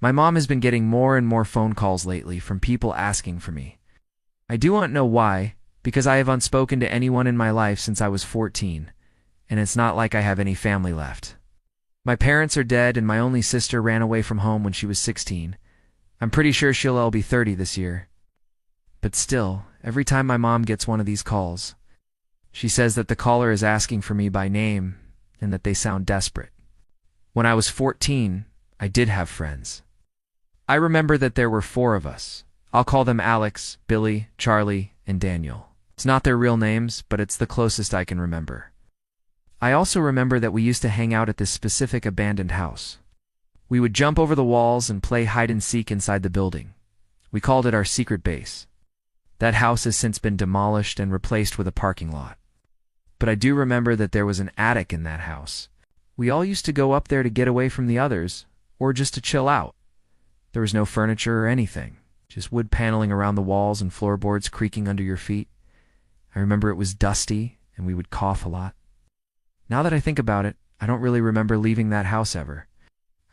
My mom has been getting more and more phone calls lately from people asking for me. I do not know why, because I have unspoken to anyone in my life since I was 14, and it's not like I have any family left. My parents are dead and my only sister ran away from home when she was 16. I'm pretty sure she'll be 30 this year. But still, every time my mom gets one of these calls, she says that the caller is asking for me by name and that they sound desperate. When I was 14, I did have friends. I remember that there were 4 of us. I'll call them Alex, Billy, Charlie, and Daniel. It's not their real names, but it's the closest I can remember. I also remember that we used to hang out at this specific abandoned house. We would jump over the walls and play hide-and-seek inside the building. We called it our secret base. That house has since been demolished and replaced with a parking lot. But I do remember that there was an attic in that house. We all used to go up there to get away from the others, or just to chill out. There was no furniture or anything, just wood paneling around the walls and floorboards creaking under your feet. I remember it was dusty, and we would cough a lot. Now that I think about it, I don't really remember leaving that house ever.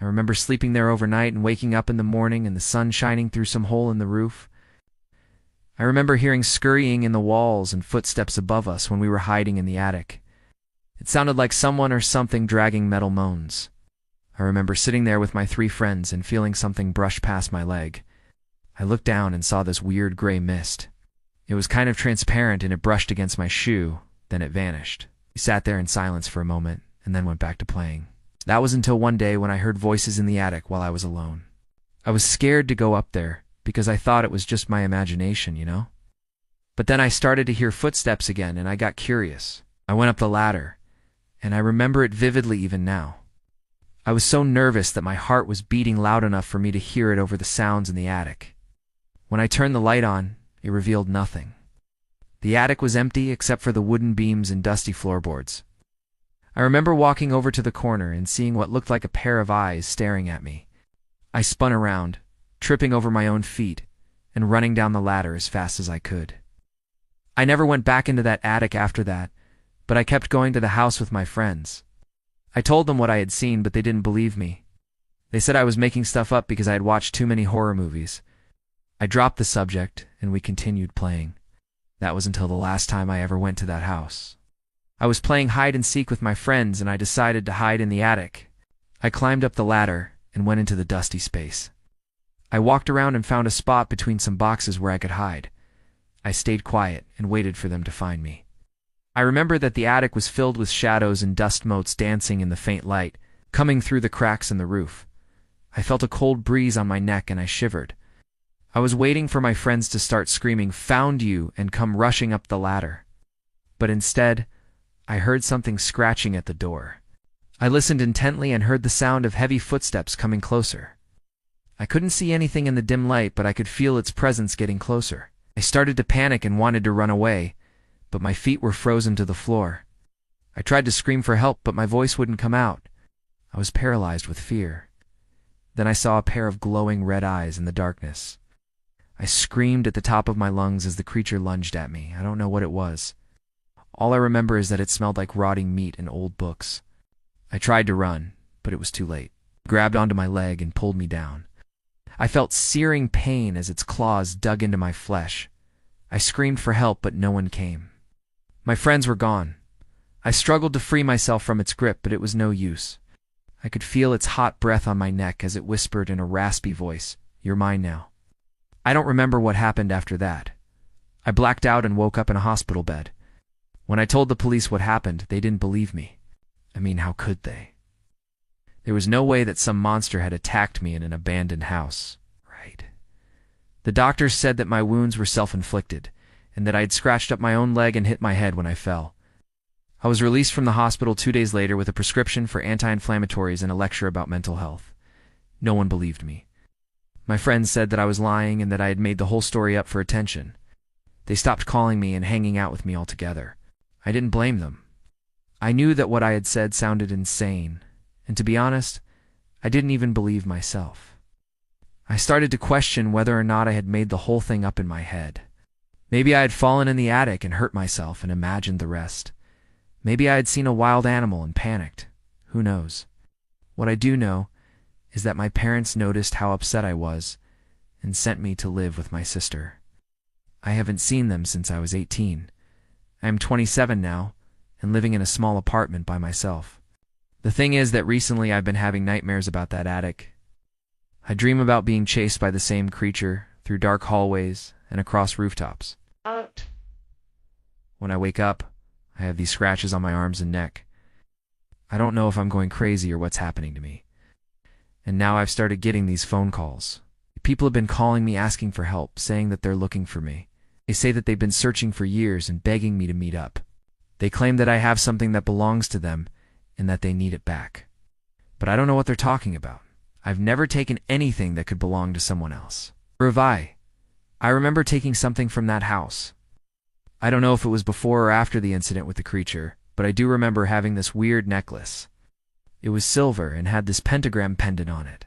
I remember sleeping there overnight and waking up in the morning and the sun shining through some hole in the roof. I remember hearing scurrying in the walls and footsteps above us when we were hiding in the attic. It sounded like someone or something dragging metal moans. I remember sitting there with my 3 friends and feeling something brush past my leg. I looked down and saw this weird gray mist. It was kind of transparent and it brushed against my shoe, then it vanished. We sat there in silence for a moment and then went back to playing. That was until one day when I heard voices in the attic while I was alone. I was scared to go up there because I thought it was just my imagination, you know? But then I started to hear footsteps again and I got curious. I went up the ladder, and I remember it vividly even now. I was so nervous that my heart was beating loud enough for me to hear it over the sounds in the attic. When I turned the light on, it revealed nothing. The attic was empty except for the wooden beams and dusty floorboards. I remember walking over to the corner and seeing what looked like a pair of eyes staring at me. I spun around, tripping over my own feet, and running down the ladder as fast as I could. I never went back into that attic after that, but I kept going to the house with my friends. I told them what I had seen, but they didn't believe me. They said I was making stuff up because I had watched too many horror movies. I dropped the subject, and we continued playing. That was until the last time I ever went to that house. I was playing hide-and-seek with my friends, and I decided to hide in the attic. I climbed up the ladder and went into the dusty space. I walked around and found a spot between some boxes where I could hide. I stayed quiet and waited for them to find me. I remember that the attic was filled with shadows and dust motes dancing in the faint light, coming through the cracks in the roof. I felt a cold breeze on my neck and I shivered. I was waiting for my friends to start screaming, "Found you," and come rushing up the ladder. But instead, I heard something scratching at the door. I listened intently and heard the sound of heavy footsteps coming closer. I couldn't see anything in the dim light, but I could feel its presence getting closer. I started to panic and wanted to run away, but my feet were frozen to the floor. I tried to scream for help, but my voice wouldn't come out. I was paralyzed with fear. Then I saw a pair of glowing red eyes in the darkness. I screamed at the top of my lungs as the creature lunged at me. I don't know what it was. All I remember is that it smelled like rotting meat and old books. I tried to run, but it was too late. It grabbed onto my leg and pulled me down. I felt searing pain as its claws dug into my flesh. I screamed for help, but no one came. My friends were gone. I struggled to free myself from its grip, but it was no use. I could feel its hot breath on my neck as it whispered in a raspy voice, "You're mine now." I don't remember what happened after that. I blacked out and woke up in a hospital bed. When I told the police what happened, they didn't believe me. I mean, how could they? There was no way that some monster had attacked me in an abandoned house, right? The doctors said that my wounds were self-inflicted, and that I had scratched up my own leg and hit my head when I fell. I was released from the hospital 2 days later with a prescription for anti-inflammatories and a lecture about mental health. No one believed me. My friends said that I was lying and that I had made the whole story up for attention. They stopped calling me and hanging out with me altogether. I didn't blame them. I knew that what I had said sounded insane, and to be honest, I didn't even believe myself. I started to question whether or not I had made the whole thing up in my head. Maybe I had fallen in the attic and hurt myself and imagined the rest. Maybe I had seen a wild animal and panicked. Who knows? What I do know is that my parents noticed how upset I was and sent me to live with my sister. I haven't seen them since I was 18. I am 27 now and living in a small apartment by myself. The thing is that recently I've been having nightmares about that attic. I dream about being chased by the same creature through dark hallways and across rooftops. When I wake up, I have these scratches on my arms and neck. I don't know if I'm going crazy or what's happening to me. And now I've started getting these phone calls. People have been calling me asking for help, saying that they're looking for me. They say that they've been searching for years and begging me to meet up. They claim that I have something that belongs to them and that they need it back. But I don't know what they're talking about. I've never taken anything that could belong to someone else. Or have I? I remember taking something from that house. I don't know if it was before or after the incident with the creature, but I do remember having this weird necklace. It was silver and had this pentagram pendant on it.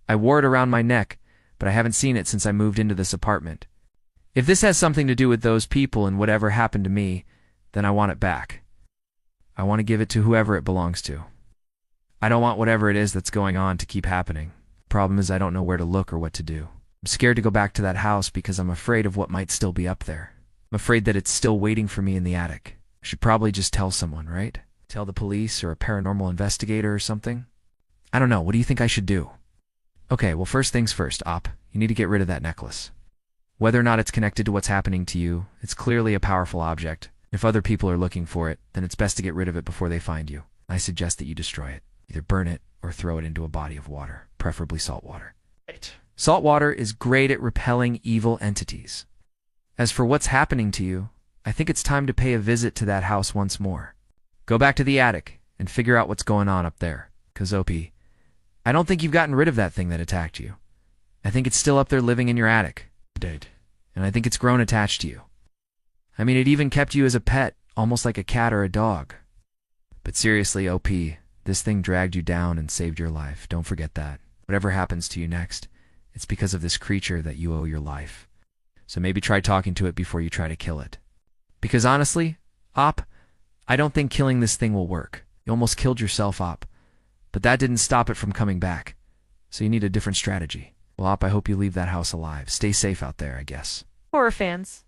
I wore it around my neck, but I haven't seen it since I moved into this apartment. If this has something to do with those people and whatever happened to me, then I want it back. I want to give it to whoever it belongs to. I don't want whatever it is that's going on to keep happening. The problem is I don't know where to look or what to do. I'm scared to go back to that house because I'm afraid of what might still be up there. I'm afraid that it's still waiting for me in the attic. I should probably just tell someone, right? Tell the police or a paranormal investigator or something? I don't know. What do you think I should do? Okay, well, first things first, Op. You need to get rid of that necklace. Whether or not it's connected to what's happening to you, it's clearly a powerful object. If other people are looking for it, then it's best to get rid of it before they find you. I suggest that you destroy it. Either burn it or throw it into a body of water, preferably salt water. Salt water is great at repelling evil entities. As for what's happening to you, I think it's time to pay a visit to that house once more. Go back to the attic and figure out what's going on up there. 'Cause OP, I don't think you've gotten rid of that thing that attacked you. I think it's still up there living in your attic. Dead. And I think it's grown attached to you. I mean, it even kept you as a pet, almost like a cat or a dog. But seriously, OP, this thing dragged you down and saved your life. Don't forget that. Whatever happens to you next, it's because of this creature that you owe your life. So maybe try talking to it before you try to kill it. Because honestly, Op, I don't think killing this thing will work. You almost killed yourself, Op. But that didn't stop it from coming back. So you need a different strategy. Well, Op, I hope you leave that house alive. Stay safe out there, I guess. Horror fans,